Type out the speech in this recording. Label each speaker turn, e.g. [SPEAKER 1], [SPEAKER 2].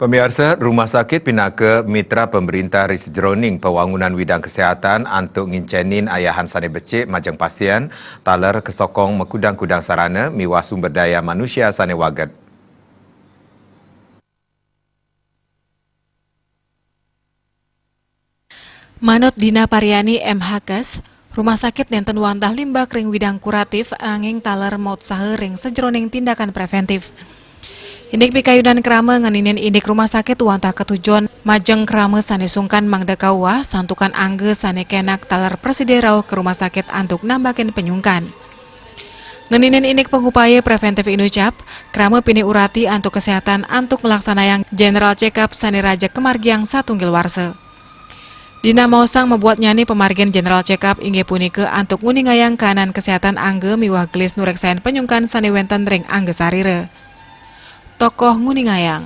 [SPEAKER 1] Pemirsa, Rumah Sakit Pinaka Mitra Pemerintah Risjroning Pembangunan Bidang Kesihatan untuk ngincenin ayahan sane becik majang pasien talar kesokong mekudang-kudang sarana miwah sumber daya manusia sane wagat.
[SPEAKER 2] Manut Dina Pariani MHKes, Rumah Sakit nenten wantah limbah kering widang kuratif anging talar maut sahe ring sejroning tindakan preventif. Indik pikayunan krama nganinin indik rumah sakit wantah ketujuan majeng krama sane sungkan mangdakawah santukan angge sane kenak talar presiderau ke rumah sakit antuk nambakin penyungkan. Nganinin indik pengupaya preventif inucap, krama pini urati antuk kesehatan antuk melaksanakan general check up sane raja kemargiang satunggil warse. Dina Mausang membuat nyanyi pemargian general check up inge punike antuk nguningayang kanan kesehatan angge miwah gelis nureksayan penyungkan sane wenten ring angge sarire. Tokoh Nguningayang.